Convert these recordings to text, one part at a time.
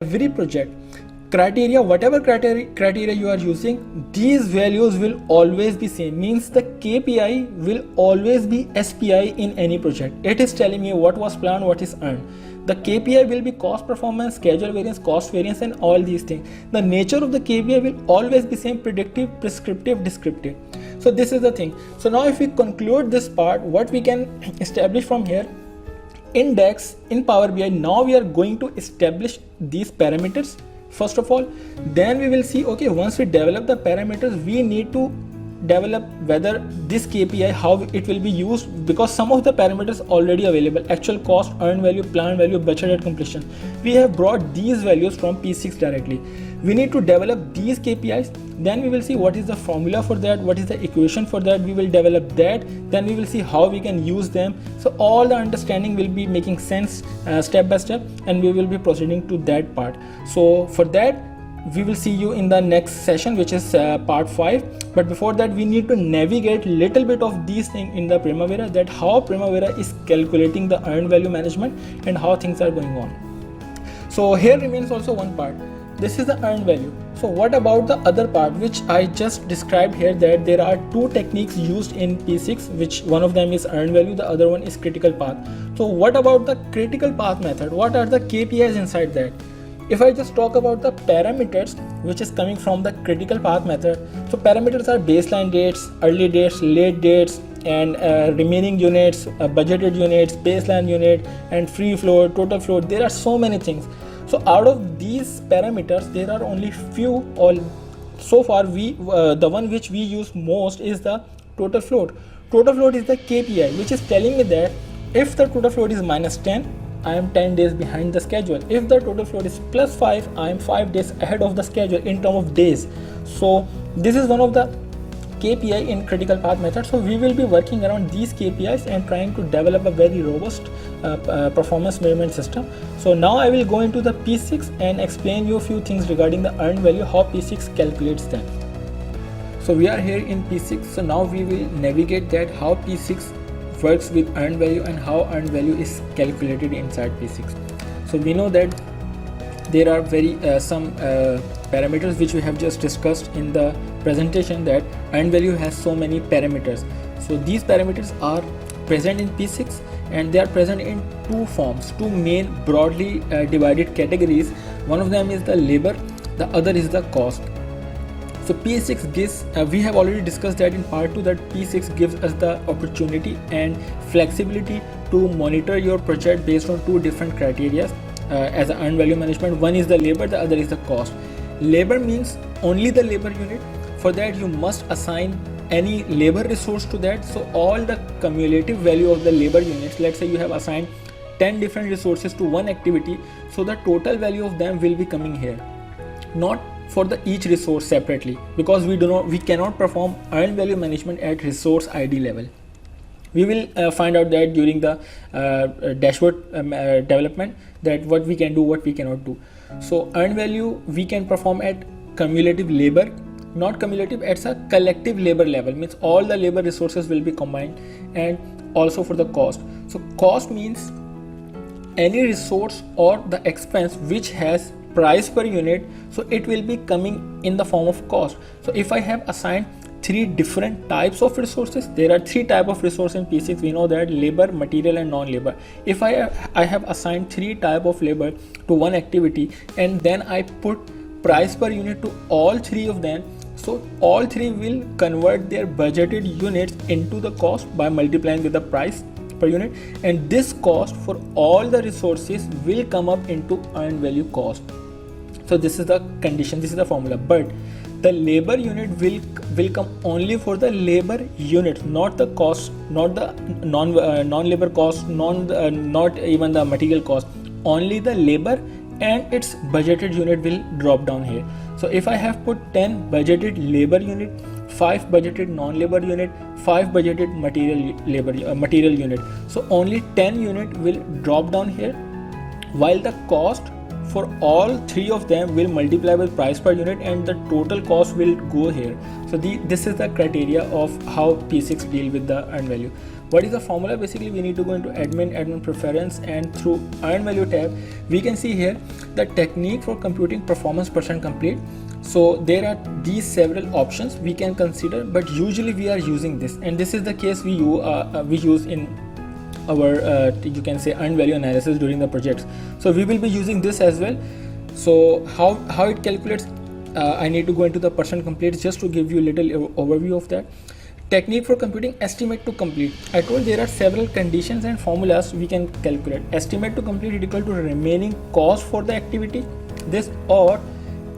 every project, criteria, whatever criteria you are using, these values will always be same. Means the KPI will always be SPI in any project. It is telling you what was planned, what is earned. The KPI will be cost performance, schedule variance, cost variance, and all these things. The nature of the KPI will always be same: predictive, prescriptive, descriptive. So this is the thing. So now if we conclude this part, what we can establish from here: index in Power BI. Now we are going to establish these parameters first of all. Then we will see, okay, once we develop the parameters, we need to develop whether this KPI, how it will be used, because some of the parameters already available: actual cost, earned value, planned value, budget at completion. We have brought these values from P6 directly. We need to develop these KPIs. Then we will see what is the formula for that, what is the equation for that. We will develop that. Then we will see how we can use them. So all the understanding will be making sense step by step, and we will be proceeding to that part. So for that, we will see you in the next session, which is part 5. But before that, we need to navigate little bit of these things in the Primavera, that how Primavera is calculating the earned value management and how things are going on. So here remains also one part. This is the earned value. So what about the other part, which I just described here, that there are two techniques used in P6, which one of them is earned value, the other one is critical path. So what about the critical path method? What are the KPIs inside that? If I just talk about the parameters which is coming from the critical path method, so parameters are baseline dates, early dates, late dates, and remaining units, budgeted units, baseline unit, and free float, total float. There are so many things. So out of these parameters, there are only few, or so far the one which we use most is the total float. Total float is the KPI which is telling me that if the total float is -10, I am 10 days behind the schedule. If the total float is +5, I am 5 days ahead of the schedule in terms of days. So this is one of the KPI in critical path method. So we will be working around these KPIs and trying to develop a very robust performance measurement system. So now I will go into the P6 and explain you a few things regarding the earned value, how P6 calculates them. So we are here in P6. So now we will navigate that how P6 works with earned value and how earned value is calculated inside P6. So we know that there are some parameters which we have just discussed in the presentation, that earned value has so many parameters. So these parameters are present in P6, and they are present in two forms, two main broadly divided categories. One of them is the labor, the other is the cost. So P6 gives, we have already discussed that in part 2, that P6 gives us the opportunity and flexibility to monitor your project based on two different criteria as an earned value management. One is the labor, the other is the cost. Labor means only the labor unit. For that, you must assign any labor resource to that. So all the cumulative value of the labor units, let's say you have assigned 10 different resources to one activity, so the total value of them will be coming here, not for the each resource separately, because we cannot perform earned value management at resource ID level. We will find out that during the dashboard development, that what we can do, what we cannot do. So earned value we can perform at cumulative labor, not cumulative, it's a collective labor level, means all the labor resources will be combined. And also for the cost. So cost means any resource or the expense which has price per unit, so it will be coming in the form of cost. So if I have assigned 3 different types of resources, there are 3 types of resources in P6. We know that: labor, material, and non-labor. If I have assigned 3 types of labor to one activity, and then I put price per unit to all 3 of them, so all 3 will convert their budgeted units into the cost by multiplying with the price per unit, and this cost for all the resources will come up into earned value cost. So this is the condition, this is the formula. But the labor unit will come only for the labor unit, not the cost, not the non-labor cost, not even the material cost. Only the labor and its budgeted unit will drop down here. So if I have put 10 budgeted labor unit, 5 budgeted non-labor unit, 5 budgeted material unit, so only 10 unit will drop down here, while the cost for all 3 of them will multiply with price per unit, and the total cost will go here. So this is the criteria of how P6 deal with the earned value. What is the formula? Basically, we need to go into admin preference, and through earned value tab, we can see here the technique for computing performance percent complete. So there are these several options we can consider, but usually we are using this, and this is the case we use in our you can say earned value analysis during the projects. So we will be using this as well. So how it calculates, I need to go into the percent complete just to give you a little overview of that. Technique for computing estimate to complete. I told there are several conditions and formulas we can calculate. Estimate to complete is equal to remaining cost for the activity. This, or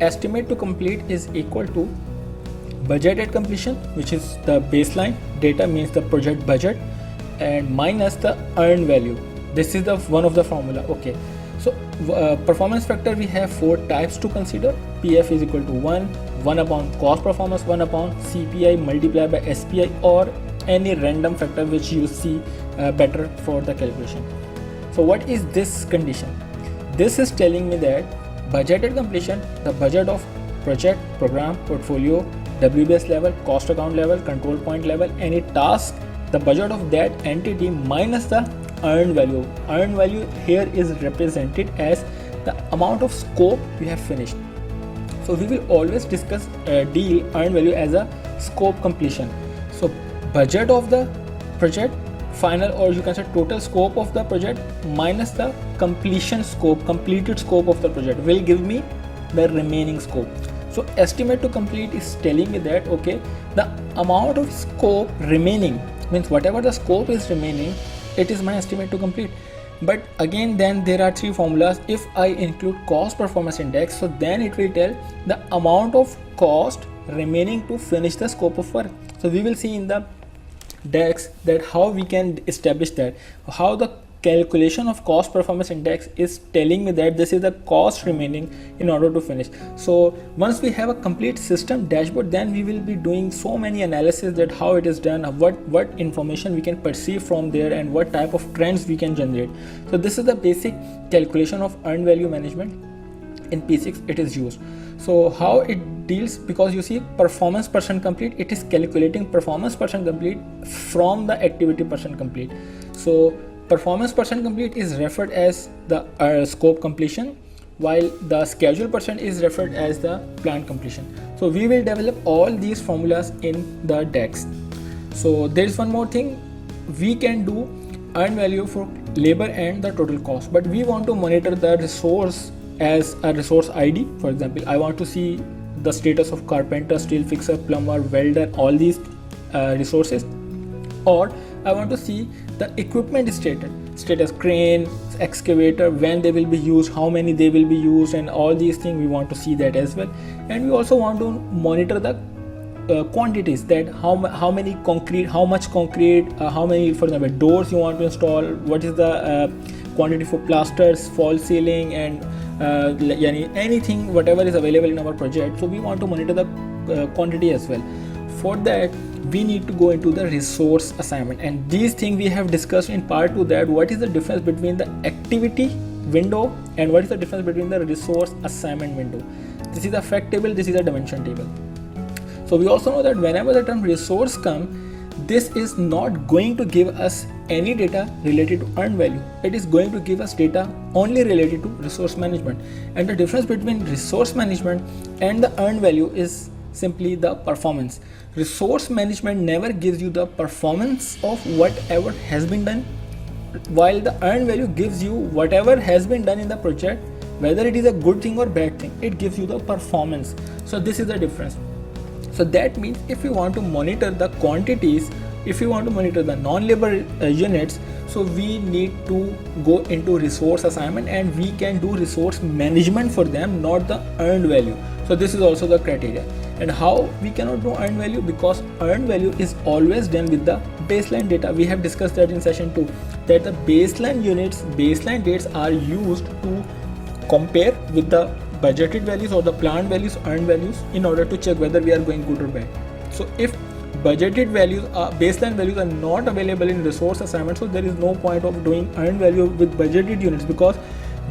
estimate to complete is equal to budget at completion, which is the baseline data, means the project budget, and minus the earned value. This is the one of the formula. Okay, so performance factor, we have 4 types to consider. PF is equal to 1 upon cost performance, 1 upon CPI multiplied by SPI, or any random factor which you see better for the calculation. So what is this condition? This is telling me that budgeted completion, the budget of project, program, portfolio, WBS level, cost account level, control point level, any task, the budget of that entity minus the earned value. Earned value here is represented as the amount of scope we have finished. So we will always discuss deal earned value as a scope completion. So budget of the project, final, or you can say total scope of the project minus the completion scope, completed scope of the project will give me the remaining scope. So estimate to complete is telling me that okay, the amount of scope remaining, means whatever the scope is remaining, it is my estimate to complete. But again, then there are 3 formulas. If I include cost performance index, so then it will tell the amount of cost remaining to finish the scope of work. So we will see in the DEX that how we can establish that, how the calculation of cost performance index is telling me that this is the cost remaining in order to finish. So once we have a complete system dashboard, then we will be doing so many analysis that how it is done, what information we can perceive from there, and what type of trends we can generate. So this is the basic calculation of earned value management in P6 it is used. So how it deals, because you see performance percent complete, it is calculating performance percent complete from the activity percent complete. So performance percent complete is referred as the scope completion, while the schedule percent is referred as the planned completion. So we will develop all these formulas in the DEX. So there is one more thing, we can do earned value for labor and the total cost, but we want to monitor the resource as a resource ID. For example, I want to see the status of carpenter, steel fixer, plumber, welder, all these resources, or I want to see the equipment status, crane, excavator, when they will be used, how many they will be used, and all these things we want to see that as well. And we also want to monitor the quantities, that how many concrete, how much concrete, how many, for example, doors you want to install, what is the quantity for plasters, false ceiling, and anything whatever is available in our project. So we want to monitor the quantity as well. For that we need to go into the resource assignment, and these things we have discussed in part 2, that what is the difference between the activity window and what is the difference between the resource assignment window. This is a fact table, this is a dimension table. So we also know that whenever the term resource comes, this is not going to give us any data related to earned value. It is going to give us data only related to resource management, and the difference between resource management and the earned value is simply the performance. Resource management never gives you the performance of whatever has been done, while the earned value gives you whatever has been done in the project, whether it is a good thing or bad thing, it gives you the performance. So this is the difference. So that means if you want to monitor the quantities, if you want to monitor the non-labor units, so we need to go into resource assignment, and we can do resource management for them, not the earned value. So this is also the criteria. And how we cannot do earned value, because earned value is always done with the baseline data. We have discussed that in session 2, that the baseline units, baseline dates are used to compare with the budgeted values or the planned values, earned values, in order to check whether we are going good or bad. So if budgeted values, baseline values are not available in resource assignment, so there is no point of doing earned value with budgeted units, because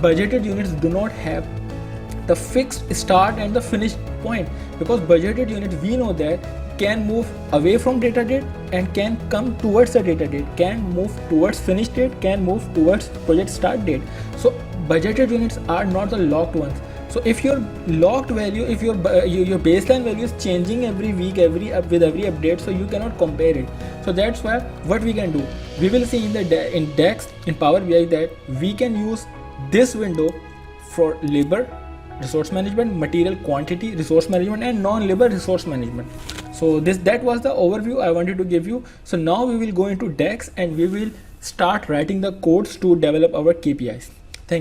budgeted units do not have the fixed start and the finish point, because budgeted units, we know that, can move away from data date and can come towards the data date, can move towards finish date, can move towards project start date. So budgeted units are not the locked ones. So if your locked value, if your baseline value is changing every week, with every update, so you cannot compare it. So that's why what we can do, we will see in the in DAX, in Power BI, that we can use this window for labor resource management, material quantity resource management, and non-labor resource management. So that was the overview I wanted to give you. So now we will go into DAX and we will start writing the codes to develop our KPIs.